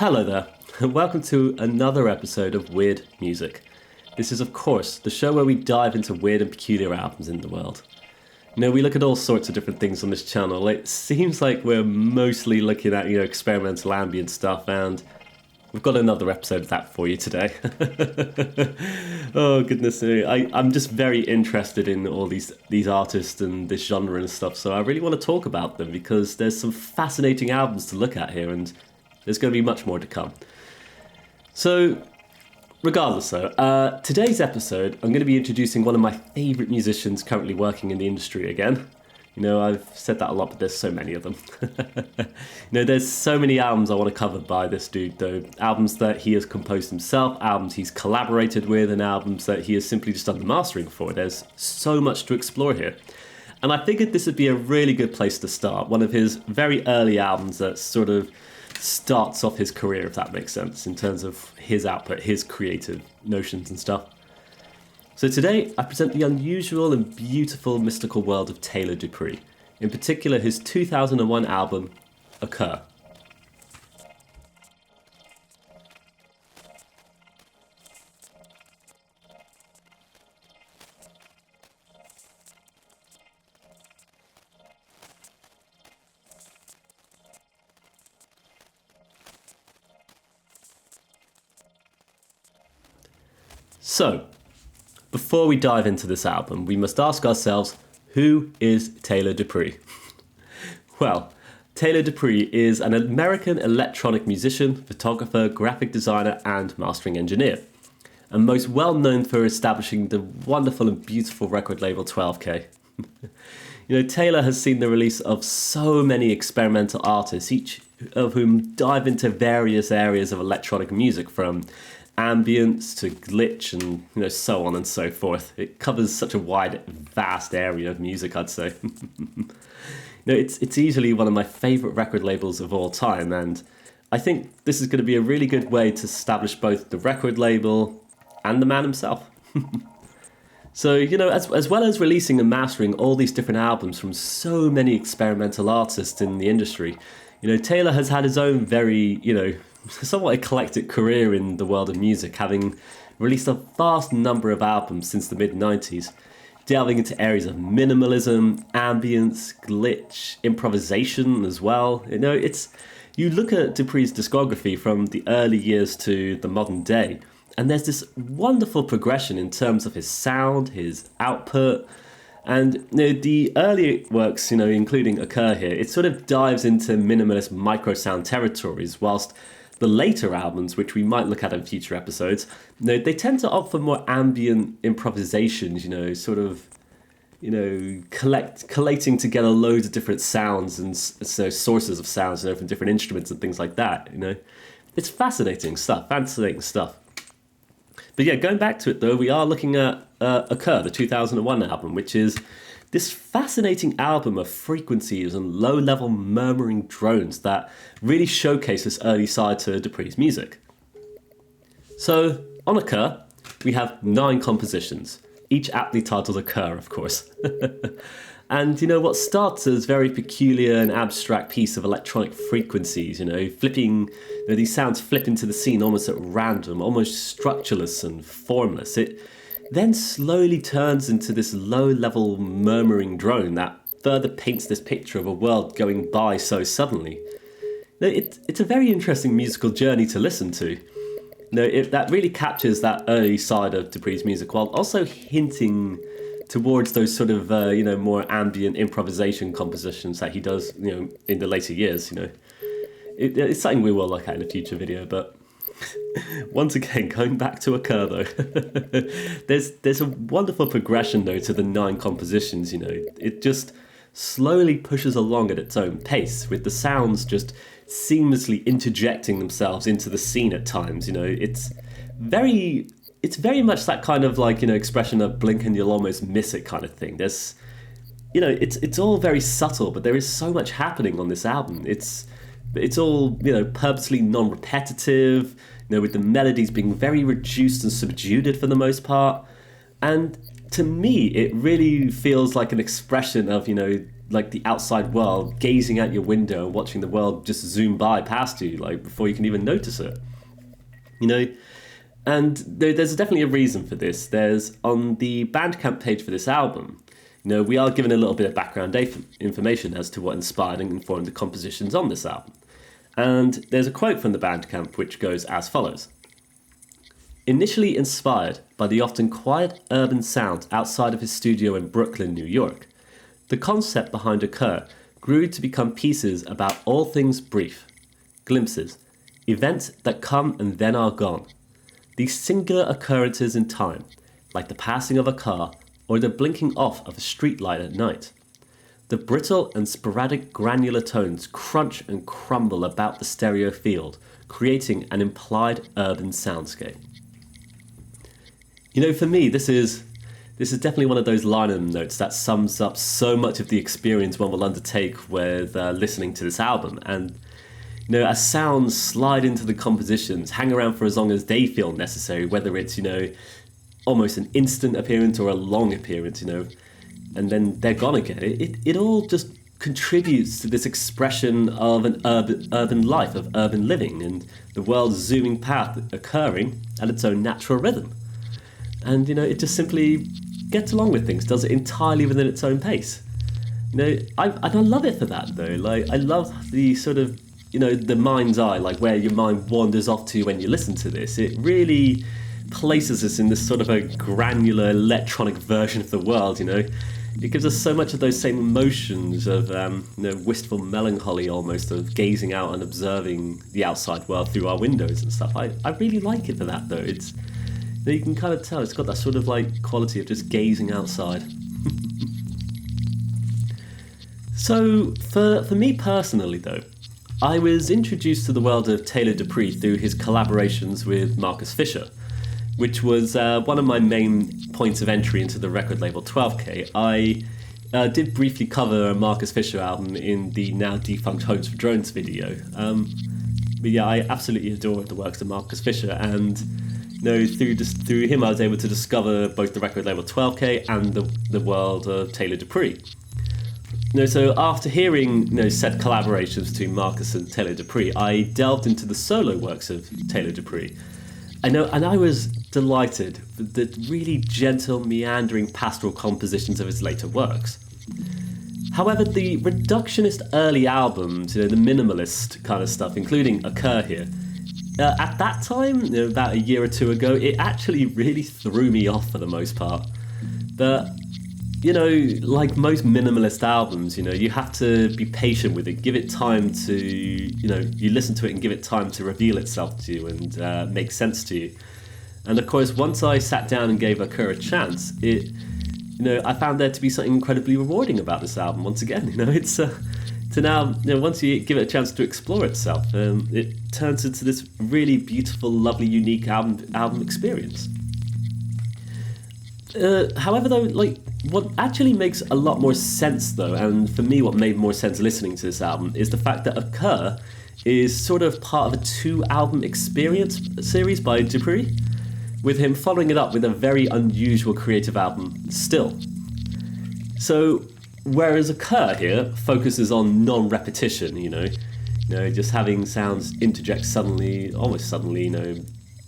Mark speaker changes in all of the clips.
Speaker 1: Hello there, and welcome to another episode of Weird Music. This is, of course, the show where we dive into weird and peculiar albums in the world. You know, we look at all sorts of different things on this channel. It seems like we're mostly looking at, experimental ambient stuff, and we've got another episode of that for you today. Oh, goodness me. I'm just very interested in all these artists and this genre and stuff, so I really want to talk about them because there's some fascinating albums to look at here, and there's going to be much more to come. So, regardless though, today's episode, I'm going to be introducing one of my favourite musicians currently working in the industry again. You know, I've said that a lot, but there's so many of them. There's so many albums I want to cover by this dude, though. Albums that he has composed himself, albums he's collaborated with, and albums that he has simply just done the mastering for. There's so much to explore here. And I figured this would be a really good place to start. One of his very early albums that sort of starts off his career, if that makes sense, in terms of his output, his creative notions and stuff. So today, I present the unusual and beautiful mystical world of Taylor Dupree, in particular his 2001 album, Occur. So, before we dive into this album, we must ask ourselves, who is Taylor Dupree? Well, Taylor Dupree is an American electronic musician, photographer, graphic designer, and mastering engineer, and most well known for establishing the wonderful and beautiful record label 12K. Taylor has seen the release of so many experimental artists, each of whom dive into various areas of electronic music, from ambience to glitch and so on and so forth. It covers such a wide, vast area of music, I'd say. It's easily one of my favourite record labels of all time, and I think this is going to be a really good way to establish both the record label and the man himself. So, as well as releasing and mastering all these different albums from so many experimental artists in the industry, Taylor has had his own very, somewhat eclectic career in the world of music, having released a vast number of albums since the mid-90s, delving into areas of minimalism, ambience, glitch, improvisation as well. You look at Dupree's discography from the early years to the modern day, and there's this wonderful progression in terms of his sound, his output, and the early works, including Occur here, it sort of dives into minimalist micro-sound territories, whilst the later albums, which we might look at in future episodes, they tend to opt for more ambient improvisations, collating together loads of different sounds and sources of sounds, from different instruments and things like that. It's fascinating stuff. But yeah, going back to it though, we are looking at Occur, the 2001 album, which is this fascinating album of frequencies and low-level murmuring drones that really showcase this early side to Dupree's music. So, on Occur, we have 9 compositions, each aptly titled Occur, of course. And, what starts as very peculiar and abstract piece of electronic frequencies, flipping, these sounds flip into the scene almost at random, almost structureless and formless. It then slowly turns into this low-level murmuring drone that further paints this picture of a world going by so suddenly. It's a very interesting musical journey to listen to. That really captures that early side of Dupree's music, while also hinting towards those sort of more ambient improvisation compositions that he does in the later years. It's something we will look at in a future video, but once again, going back to Occur though, there's a wonderful progression though to the 9 compositions. It just slowly pushes along at its own pace, with the sounds just seamlessly interjecting themselves into the scene at times. It's very much that kind of expression of blink and you'll almost miss it kind of thing. There's, it's all very subtle, but there is so much happening on this album. It's all, purposely non-repetitive, with the melodies being very reduced and subdued for the most part. And to me, it really feels like an expression of, like the outside world, gazing out your window and watching the world just zoom by past you, like before you can even notice it. You know, and there's definitely a reason for this. There's on the Bandcamp page for this album, you know, we are given a little bit of background information as to what inspired and informed the compositions on this album. And there's a quote from the Bandcamp which goes as follows. Initially inspired by the often quiet urban sounds outside of his studio in Brooklyn, New York, the concept behind Occur grew to become pieces about all things brief, glimpses, events that come and then are gone. These singular occurrences in time, like the passing of a car or the blinking off of a streetlight at night. The brittle and sporadic granular tones crunch and crumble about the stereo field, creating an implied urban soundscape. You know, for me, this is definitely one of those liner notes that sums up so much of the experience one will undertake with listening to this album. And, you know, as sounds slide into the compositions, hang around for as long as they feel necessary, whether it's, you know, almost an instant appearance or a long appearance, you know, and then they're gone again. It all just contributes to this expression of an urban life, of urban living, and the world's zooming path occurring at its own natural rhythm. And, you know, it just simply gets along with things, does it entirely within its own pace. You know, I love it for that, though. Like, I love the sort of, you know, the mind's eye, like where your mind wanders off to when you listen to this. It really places us in this sort of a granular electronic version of the world, you know. It gives us so much of those same emotions of, you know, wistful melancholy almost, of gazing out and observing the outside world through our windows and stuff. I really like it for that, though. It's, you know, you can kind of tell it's got that sort of like quality of just gazing outside. So for me personally, though, I was introduced to the world of Taylor Dupree through his collaborations with Marcus Fisher, which was one of my main points of entry into the record label 12K. I did briefly cover a Marcus Fisher album in the now defunct Homes for Drones video. But yeah, I absolutely adore the works of Marcus Fisher, and, you know, through him I was able to discover both the record label 12K and the world of Taylor Dupree. You know, so after hearing, you know, said collaborations between Marcus and Taylor Dupree, I delved into the solo works of Taylor Dupree. And I was delighted with the really gentle, meandering pastoral compositions of his later works. However, the reductionist early albums, you know, the minimalist kind of stuff, including Occur here, at that time, you know, about a year or two ago, it actually really threw me off for the most part. But, you know, like most minimalist albums, you know, you have to be patient with it, give it time to, you know, you listen to it and give it time to reveal itself to you and make sense to you. And of course, once I sat down and gave Occur a chance, you know, I found there to be something incredibly rewarding about this album. Once again, you know, it's to now, you know, once you give it a chance to explore itself, it turns into this really beautiful, lovely, unique album experience. However, though, like, what actually makes a lot more sense, though, and for me what made more sense listening to this album, is the fact that Occur is sort of part of a 2-album experience series by Dupree, with him following it up with a very unusual creative album, Still. So, whereas Occur here focuses on non-repetition, you know, just having sounds interject suddenly, almost suddenly, you know,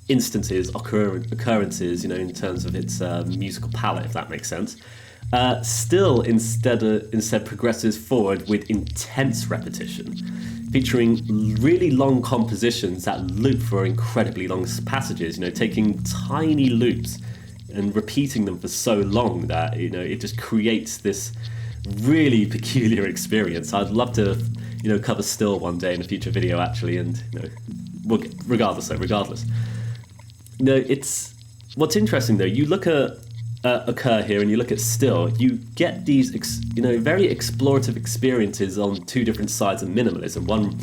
Speaker 1: instances, occurrences, you know, in terms of its musical palette, if that makes sense. Still instead progresses forward with intense repetition, featuring really long compositions that loop for incredibly long passages, you know, taking tiny loops and repeating them for so long that, you know, it just creates this really peculiar experience. I'd love to, you know, cover Still one day in a future video, actually, and, you know, regardless. You know, it's what's interesting though. You look at Occur here, and you look at Still. You get these, you know, very explorative experiences on two different sides of minimalism. One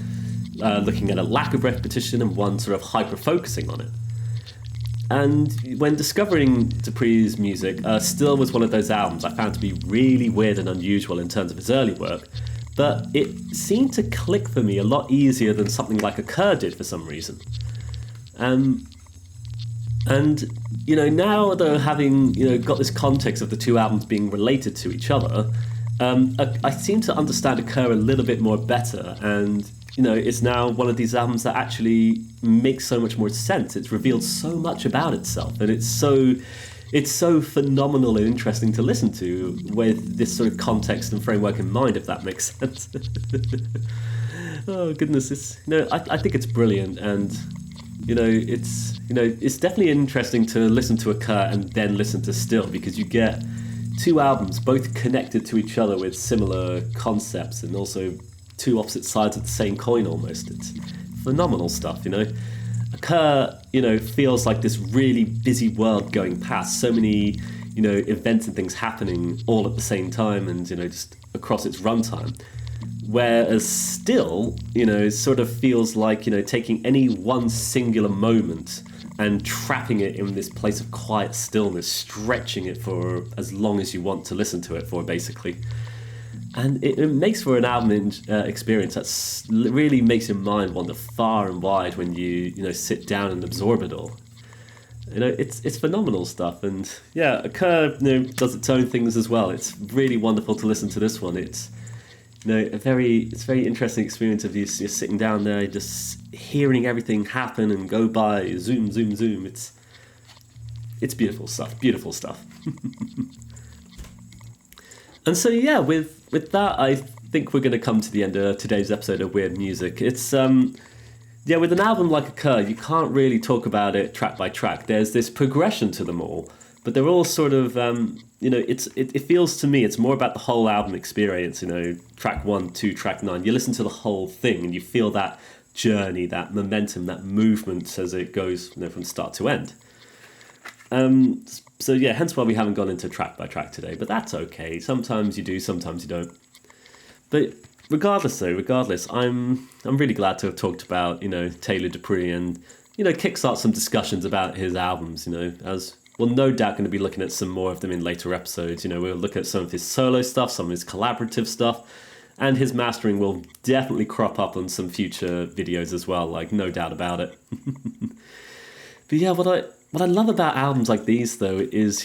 Speaker 1: looking at a lack of repetition, and one sort of hyper focusing on it. And when discovering Dupree's music, Still was one of those albums I found to be really weird and unusual in terms of his early work, but it seemed to click for me a lot easier than something like Occur did for some reason. And, you know, now though, having, you know, got this context of the two albums being related to each other, I seem to understand Occur a little bit more better, and it's now one of these albums that actually makes so much more sense. It's revealed so much about itself, and it's so phenomenal and interesting to listen to with this sort of context and framework in mind, if that makes sense. Oh goodness, I think it's brilliant, and it's definitely interesting to listen to Occur and then listen to Still, because you get two albums both connected to each other with similar concepts and also two opposite sides of the same coin almost. It's phenomenal stuff. Occur, feels like this really busy world going past, so many, events and things happening all at the same time and, just across its runtime. Whereas Still, it sort of feels like, taking any one singular moment and trapping it in this place of quiet stillness, stretching it for as long as you want to listen to it for, basically. And it makes for an album experience that really makes your mind wander far and wide when you sit down and absorb it all. It's phenomenal stuff, and yeah, Occur does its own things as well. It's really wonderful to listen to this one. It's it's a very interesting experience of you're sitting down there, just hearing everything happen and go by, zoom, zoom, zoom. It's beautiful stuff, beautiful stuff. And so yeah, with that, I think we're going to come to the end of today's episode of Weird Music. It's with an album like Occur, you can't really talk about it track by track. There's this progression to them all, but they're all sort of it feels to me it's more about the whole album experience. Track 1, 2, track 9. You listen to the whole thing and you feel that journey, that momentum, that movement as it goes from start to end. So yeah, hence why we haven't gone into track by track today, but that's okay. Sometimes you do, sometimes you don't. But regardless, I'm really glad to have talked about Taylor Dupree and kickstart some discussions about his albums. As we're no doubt going to be looking at some more of them in later episodes. We'll look at some of his solo stuff, some of his collaborative stuff, and his mastering will definitely crop up on some future videos as well. Like, no doubt about it. But yeah, what I love about albums like these, though, is,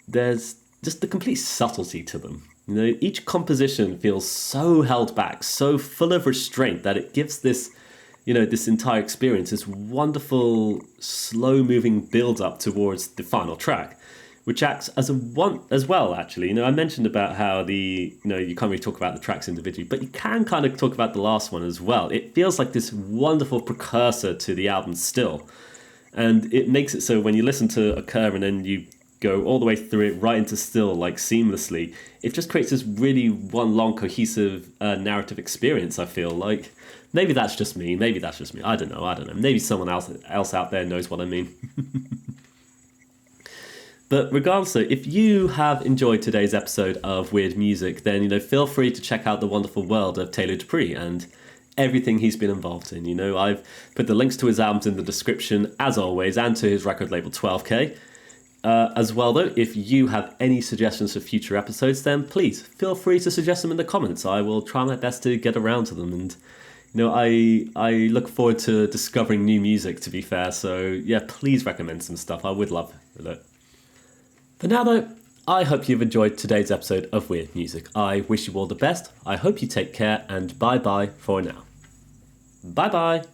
Speaker 1: there's just the complete subtlety to them. Each composition feels so held back, so full of restraint that it gives this, this entire experience, this wonderful, slow-moving build-up towards the final track, which acts as as well, actually. I mentioned about how you can't really talk about the tracks individually, but you can kind of talk about the last one as well. It feels like this wonderful precursor to the album Still. And it makes it so when you listen to Occur and then you go all the way through it right into Still, like seamlessly, it just creates this really one long cohesive narrative experience, I feel like. Maybe that's just me. I don't know. Maybe someone else out there knows what I mean. But regardless, if you have enjoyed today's episode of Weird Music, then feel free to check out the wonderful world of Taylor Dupree and everything he's been involved in. I've put the links to his albums in the description, as always, and to his record label 12K. As well, though, if you have any suggestions for future episodes, then please feel free to suggest them in the comments. I will try my best to get around to them. And, I look forward to discovering new music, to be fair. So, yeah, please recommend some stuff. I would love it. For now, though, I hope you've enjoyed today's episode of Weird Music. I wish you all the best. I hope you take care, and bye-bye for now. Bye-bye.